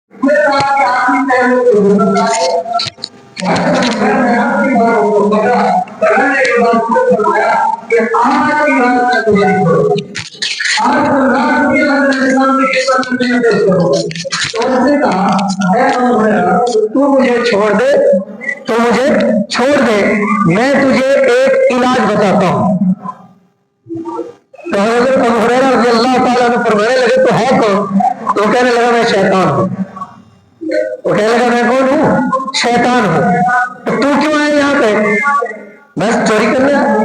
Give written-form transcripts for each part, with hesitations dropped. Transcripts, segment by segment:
تو مجھے چھوڑ دے، میں تجھے ایک علاج بتاتا ہوں۔ تو حضرت ابو ہریرہ رضی اللہ تعالیٰ عنہ فرمانے لگے تو ہے کون؟ تو کہنے لگا میں شیطان ہوں۔ وہ کہنے لگا میں کون ہوں؟ شیطان ہوں۔ تو کیوں آئے یہاں پہ؟ بس چوری کرنے آیا؟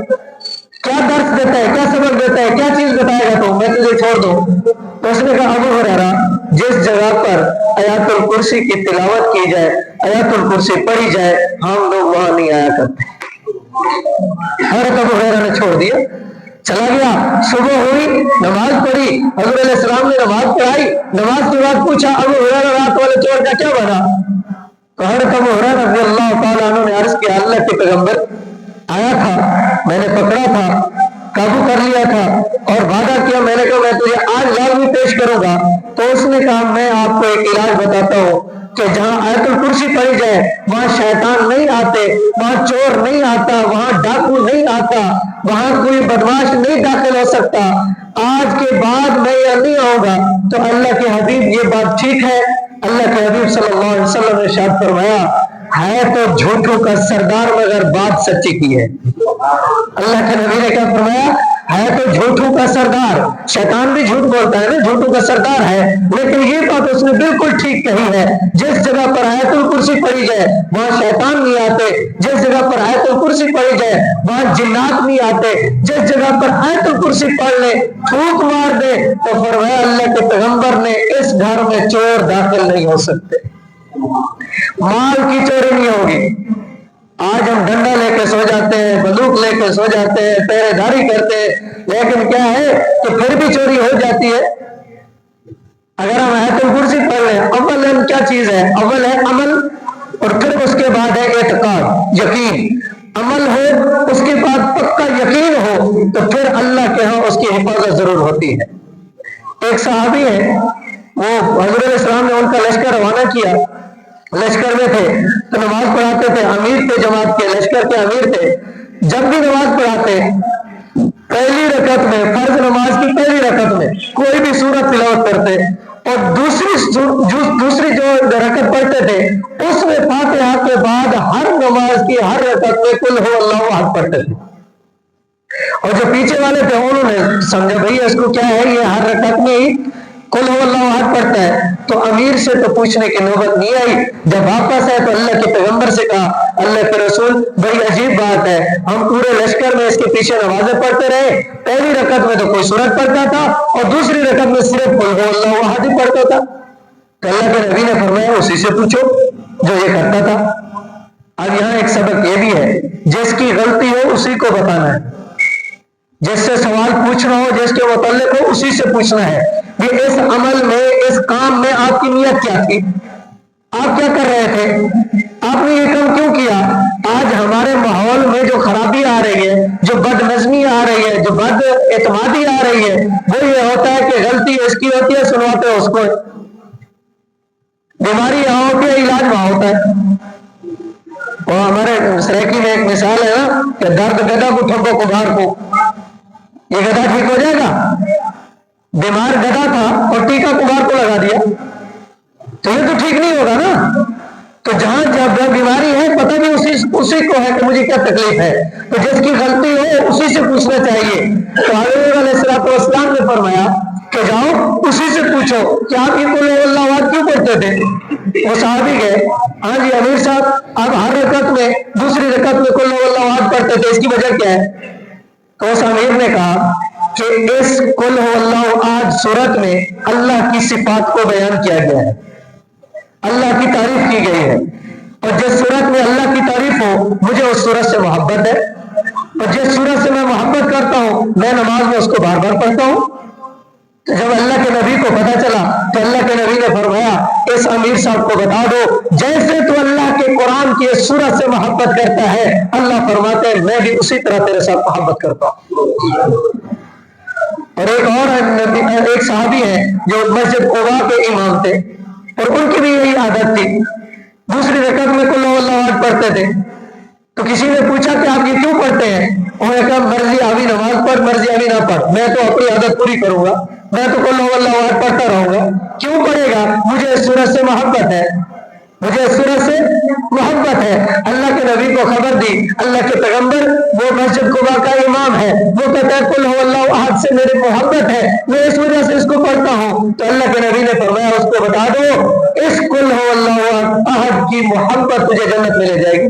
کیا درس دیتا ہے، کیا سبق دیتا ہے، کیا چیز بتائے گا تو میں تجھے چھوڑ دوں؟ تو اس نے کہا ابو ہریرہ جس جگہ پر آیات الکرسی کی تلاوت کی جائے، آیات الکرسی پڑھی جائے، ہم لوگ وہاں نہیں آیا کرتے۔ حضرت ابو ہریرہ نے چھوڑ دیا، چلا گیا۔ صبح ہوئی، نماز پڑھی، حضور علیہ السلام نے نماز پڑھائی، نماز کے بعد پوچھا ابو ہریرہ رات والے چور کا کیا بنا؟ تو حضرت ابو ہریرہ رضی اللہ تعالیٰ عنہ نے عرض کیا اللہ کے پیغمبر آیا تھا، میں نے پکڑا تھا، قابو کر لیا تھا اور وعدہ کیا، میں نے کہا میں تجھے آج لازمی پیش کروں گا۔ تو اس نے کہا میں آپ کو ایک علاج بتاتا ہوں کہ جہاں آیت الکرسی پڑھی جائے وہاں شیطان نہیں آتے، وہاں چور نہیں آتا، وہاں ڈاکو نہیں آتا، وہاں کوئی بدماش نہیں داخل ہو سکتا۔ آج کے بعد میں یہ نہیں آؤں گا۔ تو اللہ کے حبیب یہ بات ٹھیک ہے؟ اللہ کے حبیب صلی اللہ علیہ وسلم نے ارشاد فرمایا ہے تو جھوٹوں کا سردار مگر بات سچی کی ہے۔ اللہ کے نبی نے کیا فرمایا؟ ہے تو جھوٹوں کا سردار، شیطان بھی جھوٹ بولتا ہے نا، جھوٹوں کا سردار ہے، لیکن یہ بات اس نے بالکل ٹھیک کہی ہے۔ جس جگہ پر آیت الکرسی پڑھی جائے وہاں شیطان نہیں آتے، جس جگہ پر آیت الکرسی پڑھی جائے وہاں جنات نہیں آتے، جس جگہ پر آیت الکرسی پڑھ لے پھونک مار دے تو فرمایا اللہ کے پیغمبر نے اس گھر میں چور داخل نہیں ہو سکتے، مال کی چوری نہیں ہوگی۔ آج ہم ڈنڈا لے کے سو جاتے ہیں، بندوق لے کے سو جاتے ہیں، پہرے داری کرتے ہیں، لیکن کیا ہے کہ پھر بھی چوری ہو جاتی ہے۔ اگر ہم آیت الکرسی پڑھ لیں، اول کیا چیز ہے؟ اول ہے عمل اور پھر اس کے بعد ہے اعتقاد، یقین۔ عمل ہو، اس کے بعد پکا یقین ہو تو پھر اللہ کے ہاں اس کی حفاظت ضرور ہوتی ہے۔ ایک صحابی ہے، وہ حضور علیہ السلام نے ان کا لشکر روانہ کیا، لشکر میں تھے تو نماز پڑھاتے تھے، امیر تھے جماعت کے، لشکر کے امیر تھے۔ جب بھی نماز پڑھاتے پہلی رکعت میں، فرض نماز کی پہلی رکعت میں کوئی بھی سورت تلاوت کرتے اور دوسری جو رکعت پڑھتے تھے اس میں فاتحہ کے بعد ہر نماز کی ہر رکعت میں قل هو اللہ احد پڑھتے تھے۔ اور جو پیچھے والے تھے انہوں نے سمجھا بھئی اس کو کیا ہے، یہ ہر رکعت میں ہی قل هو اللہ احد پڑھتا ہے۔ تو امیر سے تو پوچھنے کی نوبت نہیں آئی۔ جب واپس آئے تو اللہ کے پیغمبر سے کہا اللہ کے رسول بڑی عجیب بات ہے، ہم پورے لشکر میں اس کے پیچھے نمازیں پڑھتے رہے، پہلی رکعت میں تو کوئی سورت پڑھتا تھا اور دوسری رکعت میں صرف قل هو اللہ احد ہی پڑھتا تھا۔ تو اللہ کے نبی نے فرمایا اسی سے پوچھو جو یہ کرتا تھا۔ اب یہاں ایک سبق یہ بھی ہے، جس کی غلطی ہو اسی کو بتانا ہے، جس سے سوال پوچھنا ہو، جس کے متعلق ہو اسی سے پوچھنا ہے کہ اس عمل میں، اس کام میں آپ کی نیت کیا تھی، آپ کیا کر رہے تھے، آپ نے یہ کام کیوں کیا۔ آج ہمارے ماحول میں جو خرابی آ رہی ہے، جو بد نظمی آ رہی ہے، جو بد اعتمادی آ رہی ہے، وہ یہ ہوتا ہے کہ غلطی اس کی ہوتی ہے، سنواتے ہیں اس کو، بیماری یہاں ہوتی ہے، علاج وہاں ہوتا ہے۔ اور ہمارے سریکی میں ایک مثال ہے نا کہ درد گدا کو ٹھپو کبھار کو، یہ گدا ٹھیک ہو جائے گا؟ بیمار گدا تھا اور ٹیکا کبھار کو لگا دیا تو یہ تو ٹھیک نہیں ہوگا نا۔ تو جہاں جب بیماری ہے پتہ بھی اسی کو ہے کہ مجھے کیا تکلیف ہے، تو جس کی غلطی ہو اسی سے پوچھنا چاہیے۔ تو حضور علیہ السلام نے فرمایا کہ جاؤ اسی سے پوچھو کہ آپ یہ قل هو اللہ احد کیوں پڑھتے تھے۔ وہ صحابی گئے، ہاں جی امیر صاحب آپ ہر رکعت میں، دوسری رکعت میں قل هو اللہ احد پڑھتے تھے، اس کی وجہ کیا ہے؟ تو اس امیر نے کہا کہ اس قل هو اللہ احد سورت میں اللہ کی صفات کو بیان کیا گیا ہے، اللہ کی تعریف کی گئی ہے، اور جس صورت میں اللہ کی تعریف ہو مجھے اس صورت سے محبت ہے، اور جس صورت سے میں محبت کرتا ہوں میں نماز میں اس کو بار بار پڑھتا ہوں۔ تو جب اللہ کے نبی کو پتا چلا تو اللہ کے نبی نے فرمایا اس امیر صاحب کو بتا دو جیسے تو اللہ کے قرآن کی اس سورت سے محبت کرتا ہے، اللہ فرماتے ہیں میں بھی اسی طرح تیرے ساتھ محبت کرتا ہوں۔ اور ایک صحابی ہے جو مسجد قباء کے امام تھے، اور ان کی بھی یہی عادت تھی. دوسری رکعت میں قل هو اللہ احد پڑھتے تھے. تو کسی نے پوچھا کہ آپ یہ کیوں پڑھتے ہیں؟ انہوں نے کہا مرضی آوی نماز پڑھ، مرضی آوی نہ پڑھ، میں تو اپنی عادت پوری کروں گا، میں تو قل هو اللہ احد پڑھتا رہوں گا. کیوں پڑھے گا؟ مجھے اس سورت سے محبت ہے، مجھے اس سورت سے محبت ہے. اللہ کے نبی کو خبر دی، اللہ کے پیغمبر وہ مسجد قباء کا امام ہے، وہ کہتا ہے قل هو اللہ احد سے میری محبت ہے، میں اس وجہ سے اس کو پڑھتا ہوں. تو اللہ کے نبی نے فرمایا اس کو بتا دو اس قل هو اللہ احد کی محبت تجھے جنت میں لے جائے گی.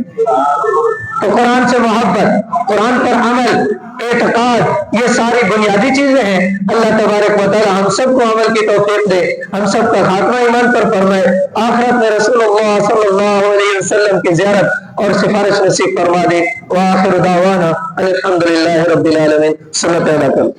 تو قرآن سے محبت، قرآن پر عمل، اعتقاد، یہ ساری بنیادی چیزیں ہیں. اللہ تبارک و تعالی ہم سب کو عمل کی توفیق دے، ہم سب کا خاتمہ ایمان پر فرمائے، آخرت میں رسول اللہ صلی اللہ علیہ وسلم کی زیارت اور سفارش نصیب فرما دے. وآخر دعوانا الحمدللہ رب العالمین. صلی اللہ علیہ وسلم.